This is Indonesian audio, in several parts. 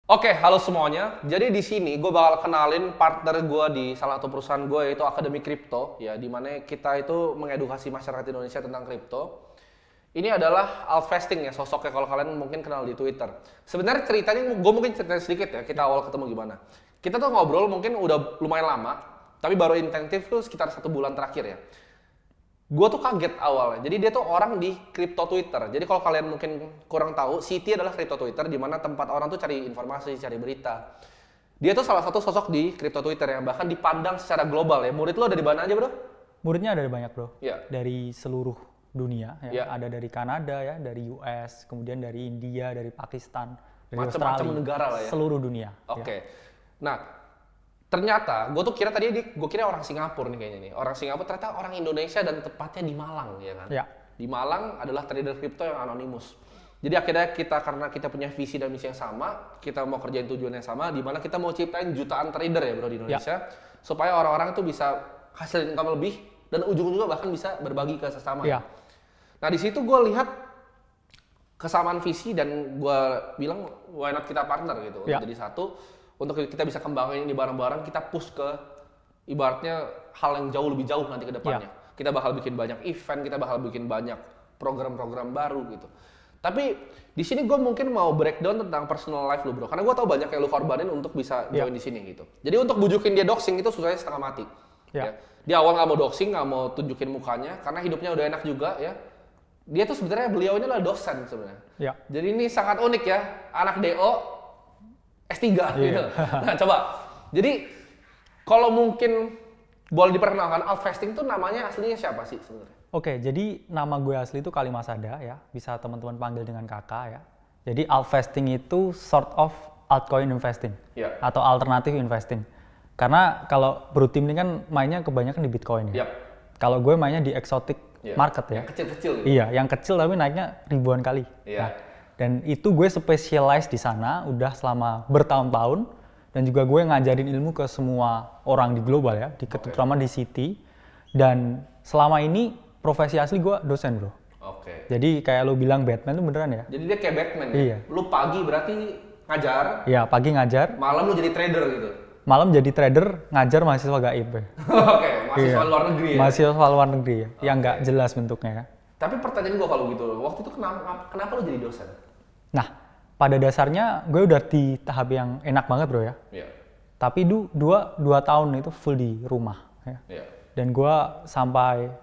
Oke, halo semuanya. Jadi di sini gue bakal kenalin partner gue di salah satu perusahaan gue yaitu Akademi Kripto, ya, di mana kita itu mengedukasi masyarakat Indonesia tentang kripto. Ini adalah Alvesting ya, sosoknya kalau kalian mungkin kenal di Twitter. Sebenarnya ceritanya gue mungkin ceritain sedikit ya, kita awal ketemu gimana. Kita tuh ngobrol mungkin udah lumayan lama, tapi baru intensif tuh sekitar 1 bulan terakhir ya. Gue tuh kaget awalnya. Jadi dia tuh orang di kripto Twitter. Jadi kalau kalian mungkin kurang tahu, City adalah kripto Twitter di mana tempat orang tuh cari informasi, cari berita. Dia tuh salah satu sosok di kripto Twitter yang bahkan dipandang secara global ya. Murid lo dari mana aja, Bro? Muridnya ada banyak, Bro. Ya. Dari seluruh dunia ya. Ya. Ada dari Kanada ya, dari US, kemudian dari India, dari Pakistan, dari Macam-macam Australia. negara lah ya. Seluruh dunia. Oke. Ya. Nah, ternyata gue tuh kira tadi gue kira orang Singapura nih kayaknya nih. Orang Singapura ternyata orang Indonesia dan tepatnya di Malang ya kan. Ya. Di Malang adalah trader kripto yang anonimus. Jadi akhirnya karena kita punya visi dan misi yang sama, kita mau kerjain tujuan yang sama, di mana kita mau ciptain jutaan trader ya, Bro, di Indonesia, supaya orang-orang tuh bisa hasil income lebih dan ujung-ujungnya bahkan bisa berbagi ke sesama. Ya. Nah, di situ gue lihat kesamaan visi dan gue bilang why not kita partner gitu, Ya. jadi satu. Untuk kita bisa kembangin ini bareng-bareng, kita push ke ibaratnya hal yang jauh lebih jauh nanti ke depannya. Kita bakal bikin banyak event, kita bakal bikin banyak program-program baru gitu. Tapi di sini gue mungkin mau breakdown tentang personal life lu, Bro. Karena gue tahu banyak yang lu korbanin untuk bisa join di sini gitu. Jadi untuk bujukin dia doxing itu susahnya setengah mati. Ya. Dia awal nggak mau doxing, nggak mau tunjukin mukanya, karena hidupnya udah enak juga ya. Dia tuh sebenarnya beliau ini adalah dosen sebenarnya. Ya. Jadi ini sangat unik ya, anak DO S3 gitu. Nah, coba. Jadi kalau mungkin boleh diperkenalkan, Alvesting tuh namanya aslinya siapa sih sebenarnya? Oke, jadi nama gue asli itu Kalimasada ya. Bisa teman-teman panggil dengan kakak ya. Jadi Alvesting itu sort of altcoin investing. Ya. Atau alternative investing. Karena kalau Bro Tim ini kan mainnya kebanyakan di Bitcoin ya. Yap. Kalau gue mainnya di exotic market ya. Yang kecil-kecil gitu. Iya, yang kecil tapi naiknya ribuan kali. Iya. Nah, dan itu gue specialize di sana udah selama bertahun-tahun, dan juga gue ngajarin ilmu ke semua orang di global ya, terutama di City. Dan selama ini profesi asli gue dosen, Bro. Oke. Jadi kayak lo bilang Batman tuh beneran ya? Jadi dia kayak Batman ya? Iya. Lu pagi berarti ngajar, Iya, pagi ngajar, malam lu jadi trader gitu? malam jadi trader, ngajar mahasiswa gaib ya. Oke, mahasiswa Iya. luar negeri ya? Mahasiswa luar negeri ya, yang nggak jelas bentuknya ya. Tapi pertanyaan gua kalau gitu, waktu itu kenapa lu jadi dosen? Nah, pada dasarnya gue udah di tahap yang enak banget, Bro ya. Iya. Tapi dua tahun itu full di rumah ya. Iya. Dan gue sampai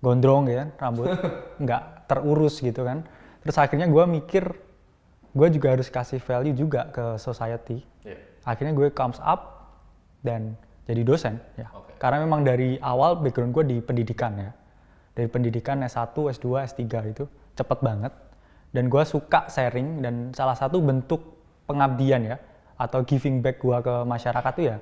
gondrong ya, rambut nggak terurus gitu kan. Terus akhirnya gue mikir, gue juga harus kasih value juga ke society. Iya. Akhirnya gue comes up dan jadi dosen ya. Oke. Karena memang dari awal background gue di pendidikan ya. Dari pendidikan S1, S2, S3 itu cepet banget. Dan gue suka sharing, dan salah satu bentuk pengabdian ya, atau giving back gue ke masyarakat tuh ya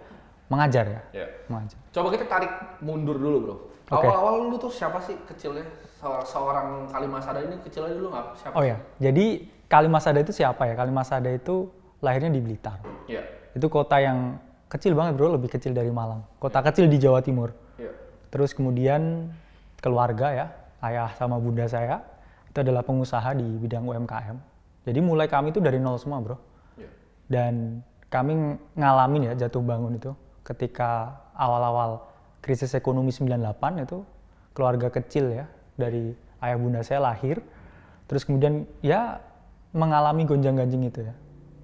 mengajar ya. Iya. Mengajar. Coba kita tarik mundur dulu, Bro. Oke. Awal-awal lu tuh siapa sih kecilnya? Seorang Kalimasada ini kecilnya dulu nggak siapa? Oh ya, jadi Kalimasada itu siapa ya? Kalimasada itu lahirnya di Blitar. Iya. Itu kota yang kecil banget, Bro, lebih kecil dari Malang. Kota kecil di Jawa Timur. Iya. Terus kemudian keluarga ya, ayah sama bunda saya itu adalah pengusaha di bidang UMKM. Jadi mulai kami itu dari nol semua, Bro. Iya. Dan kami ngalamin ya jatuh bangun itu ketika awal-awal krisis ekonomi 98 itu, keluarga kecil ya dari ayah bunda saya lahir. Terus kemudian ya mengalami gonjang-ganjing itu ya.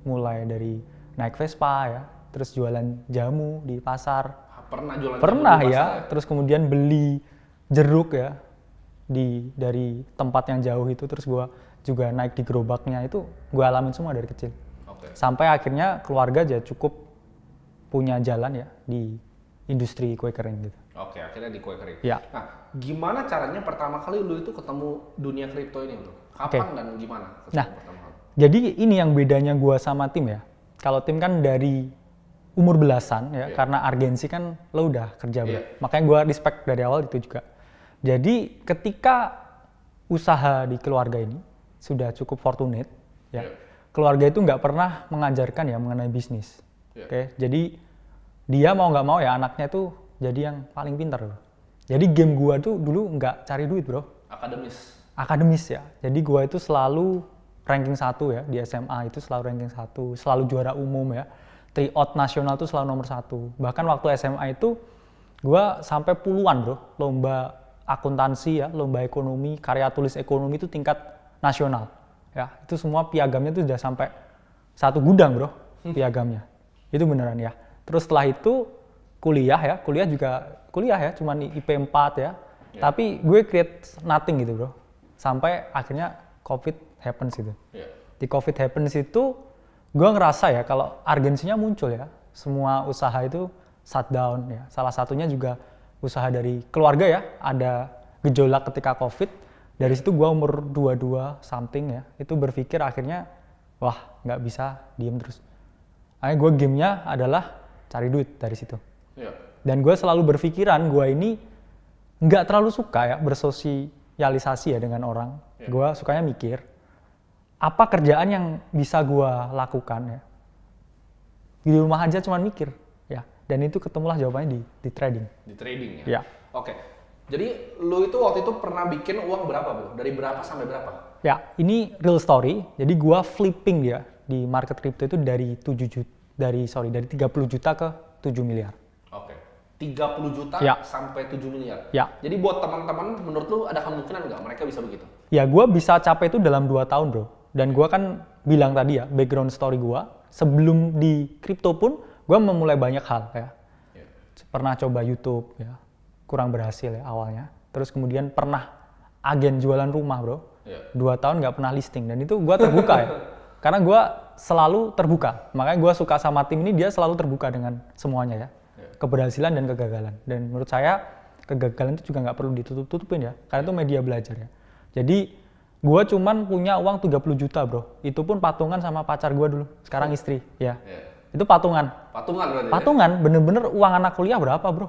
Mulai dari naik Vespa ya, terus jualan jamu di pasar. Pernah jualan Pernah jamu di ya, pasar terus kemudian beli jeruk ya dari tempat yang jauh itu, terus gue juga naik di gerobaknya, itu gue alamin semua dari kecil. Oke. Sampai akhirnya keluarga aja cukup punya jalan ya di industri kue kering gitu. Oke, akhirnya di kue kering. Ya. Nah, gimana caranya pertama kali lu itu ketemu dunia kripto ini, Bro? Kapan dan gimana ketemu Nah, pertama kali? jadi ini yang bedanya gue sama tim ya. Kalau tim kan dari umur belasan ya, karena urgensi kan lo udah kerja, Bro. Makanya gue respect dari awal itu juga. Jadi ketika usaha di keluarga ini sudah cukup fortunate ya, keluarga itu nggak pernah mengajarkan ya mengenai bisnis. Oke, jadi dia mau nggak mau ya anaknya tuh jadi yang paling pintar, Bro. Jadi game gua tuh dulu nggak cari duit, Bro. Akademis. Akademis ya. Jadi gua itu selalu ranking 1 ya, di SMA itu selalu ranking 1, selalu juara umum ya. Tryout nasional itu selalu nomor 1. Bahkan waktu SMA itu gue sampai puluhan bro, lomba akuntansi ya, lomba ekonomi, karya tulis ekonomi itu tingkat nasional. Ya, itu semua piagamnya itu udah sampai 1 gudang bro, piagamnya. Itu beneran ya. Terus setelah itu kuliah ya, cuman IP 4 ya. Tapi gue create nothing gitu bro. Sampai akhirnya COVID happens gitu. Di COVID happens itu gue ngerasa ya kalau urgensinya muncul ya. Semua usaha itu shutdown ya. Salah satunya juga usaha dari keluarga ya. Ada gejolak ketika COVID. Dari situ gue umur 22 something ya. Itu berpikir akhirnya wah nggak bisa diem terus. Akhirnya gue gamenya adalah cari duit dari situ. Dan gue selalu berpikiran gue ini nggak terlalu suka ya bersosialisasi ya dengan orang. Gue sukanya mikir apa kerjaan yang bisa gue lakukan ya. Di rumah aja cuman mikir ya. Dan itu ketemulah jawabannya di trading. Di trading ya? Ya. Oke. Jadi lu itu waktu itu pernah bikin uang berapa bro? Dari berapa sampai berapa? Ya, ini real story. Jadi gue flipping dia di market crypto itu dari 30 juta ke 7 miliar. Oke. 30 juta ya. Sampai 7 miliar? Ya. Jadi buat teman-teman, menurut lu ada kemungkinan nggak mereka bisa begitu? Ya, gue bisa capai itu dalam 2 tahun bro. Dan gue kan bilang tadi ya, background story gue, sebelum di kripto pun, gue memulai banyak hal ya. Pernah coba YouTube ya, kurang berhasil ya awalnya. Terus kemudian pernah agen jualan rumah bro. 2 tahun nggak pernah listing, dan itu gue terbuka ya. Karena gue selalu terbuka, makanya gue suka sama tim ini, dia selalu terbuka dengan semuanya ya. Keberhasilan dan kegagalan. Dan menurut saya, kegagalan itu juga nggak perlu ditutup-tutupin ya, karena itu media belajar ya. Jadi, gue cuman punya uang 30 juta bro, itu pun patungan sama pacar gue dulu, sekarang istri ya. Itu patungan. Patungan berarti? Patungan, bener-bener uang anak kuliah berapa bro?